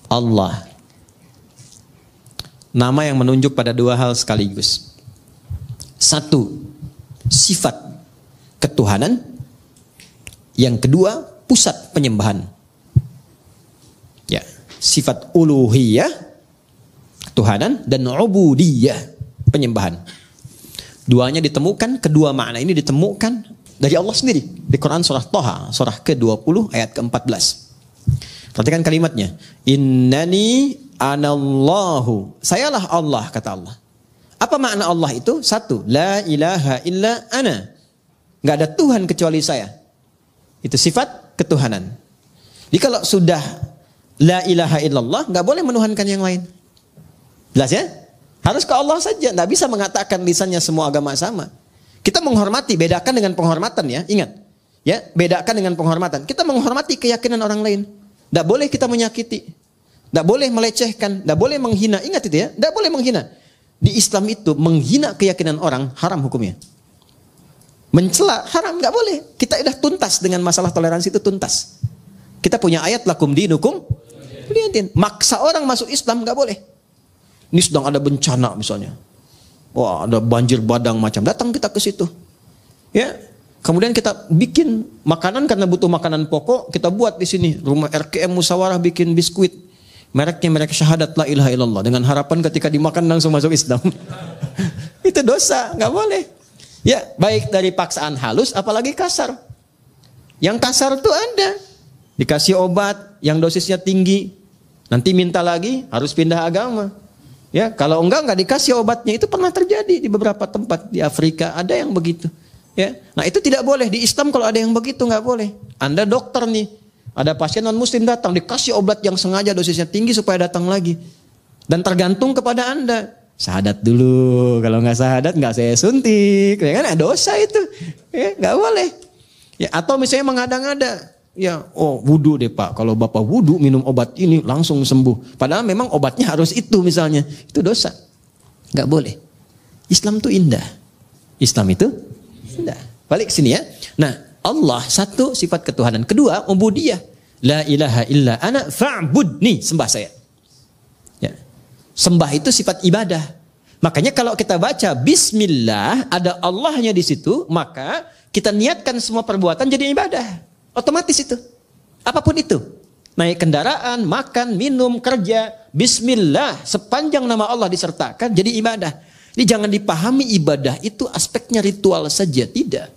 Allah. Nama yang menunjuk pada dua hal sekaligus. Satu, sifat ketuhanan. Yang kedua, pusat penyembahan. Ya, sifat uluhiyah, ketuhanan, dan ubudiyah, penyembahan. Duanya ditemukan, kedua makna ini ditemukan dari Allah sendiri. Di Quran surah Thaha, surah ke-20 ayat ke-14. Perhatikan kalimatnya. Innani anallahu. Sayalah Allah, kata Allah. Apa makna Allah itu? Satu, la ilaha illa ana. Nggak ada Tuhan kecuali saya. Itu sifat ketuhanan. Jadi kalau sudah la ilaha illallah, nggak boleh menuhankan yang lain. Jelas ya? Harus ke Allah saja. Nggak bisa mengatakan lisannya semua agama sama. Kita menghormati, bedakan dengan penghormatan ya. Ingat, ya, bedakan dengan penghormatan. Kita menghormati keyakinan orang lain. Nggak boleh kita menyakiti. Nggak boleh melecehkan. Nggak boleh menghina. Ingat itu ya. Nggak boleh menghina. Di Islam itu menghina keyakinan orang haram hukumnya. Mencela haram, nggak boleh. Kita sudah tuntas dengan masalah toleransi itu tuntas. Kita punya ayat lakum dinukum. Maksa orang masuk Islam nggak boleh. Ini sedang ada bencana misalnya. Wah, ada banjir badang macam. Datang kita ke situ. Ya. Kemudian kita bikin makanan karena butuh makanan pokok, kita buat di sini. Rumah RKM Musyawarah bikin biskuit. Mereknya merek syahadat la ilaha illallah, dengan harapan ketika dimakan langsung masuk Islam. Itu dosa, nggak boleh. Ya, baik dari paksaan halus apalagi kasar. Yang kasar itu ada. Dikasih obat yang dosisnya tinggi. Nanti minta lagi, harus pindah agama. Ya, kalau enggak dikasih obatnya. Itu pernah terjadi di beberapa tempat di Afrika, ada yang begitu. Ya, nah itu tidak boleh di Islam. Kalau ada yang begitu nggak boleh. Anda dokter nih, ada pasien non muslim datang, dikasih obat yang sengaja dosisnya tinggi supaya datang lagi. Dan tergantung kepada Anda. Syahadat dulu, kalau nggak syahadat nggak saya suntik, ya kan? Dosa itu, ya nggak boleh. Ya, atau misalnya mengada-ngada, ya, oh wudu deh Pak, kalau Bapak wudu minum obat ini langsung sembuh. Padahal memang obatnya harus itu misalnya, itu dosa, nggak boleh. Islam itu indah, Islam itu indah. Balik sini ya. Nah, Allah satu sifat ketuhanan, kedua ubudiyah, la ilaha illa ana fa'budni, sembah saya. Sembah itu sifat ibadah. Makanya kalau kita baca bismillah, ada Allahnya di situ, maka kita niatkan semua perbuatan jadi ibadah. Otomatis itu. Apapun itu. Naik kendaraan, makan, minum, kerja, bismillah, sepanjang nama Allah disertakan jadi ibadah. Jadi jangan dipahami ibadah itu aspeknya ritual saja, tidak.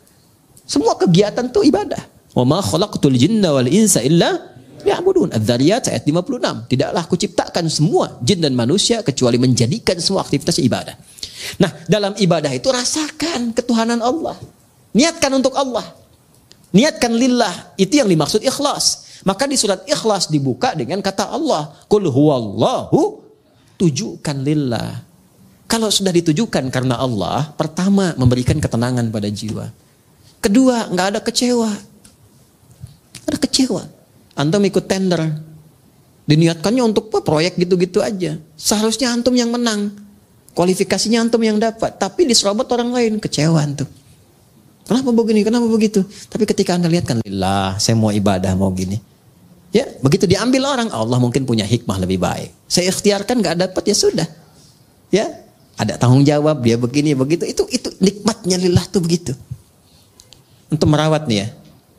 Semua kegiatan itu ibadah. Wa ma khalaqtul jinna wal insa illa ya'budun. Adz-Dzariyat ayat 56. Tidaklah aku ciptakan semua jin dan manusia kecuali menjadikan semua aktivitas ibadah. Nah, dalam ibadah itu rasakan ketuhanan Allah. Niatkan untuk Allah. Niatkan lillah. Itu yang dimaksud ikhlas. Maka di surat Ikhlas dibuka dengan kata Allah. Qul huwallahu, tujukan lillah. Kalau sudah ditujukan karena Allah, pertama memberikan ketenangan pada jiwa. Kedua, nggak ada kecewa. Ada kecewa. Antum ikut tender, diniatkannya untuk proyek gitu-gitu aja. Seharusnya antum yang menang, kualifikasinya antum yang dapat, tapi diserobot orang lain, kecewa antum. Kenapa begini, kenapa begitu? Tapi ketika anda lihat kan, lillah, saya mau ibadah, mau gini. Ya, begitu diambil orang, Allah mungkin punya hikmah lebih baik. Saya ikhtiarkan nggak dapat, ya sudah. Ya, ada tanggung jawab, dia begini, begitu. Itu nikmatnya lillah tuh begitu. Untuk merawat nih ya.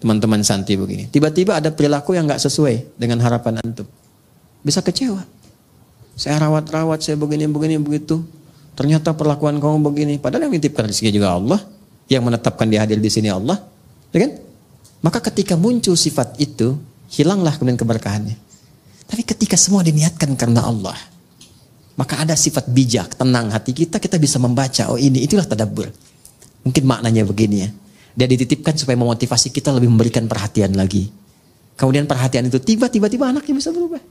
Teman-teman santri begini. Tiba-tiba ada perilaku yang nggak sesuai dengan harapan antum. Bisa kecewa. Saya rawat-rawat, saya begini-begini begitu. Ternyata perlakuan kamu begini. Padahal yang menitipkan rezeki juga Allah. Yang menetapkan dia hadir di sini Allah. Ya kan? Maka ketika muncul sifat itu, hilanglah kemudian keberkahannya. Tapi ketika semua diniatkan karena Allah, maka ada sifat bijak, tenang hati kita, kita bisa membaca, oh ini, itulah tadabbur. Mungkin maknanya begini ya. Dia dititipkan supaya memotivasi kita lebih memberikan perhatian lagi. Kemudian perhatian itu tiba-tiba anaknya bisa berubah.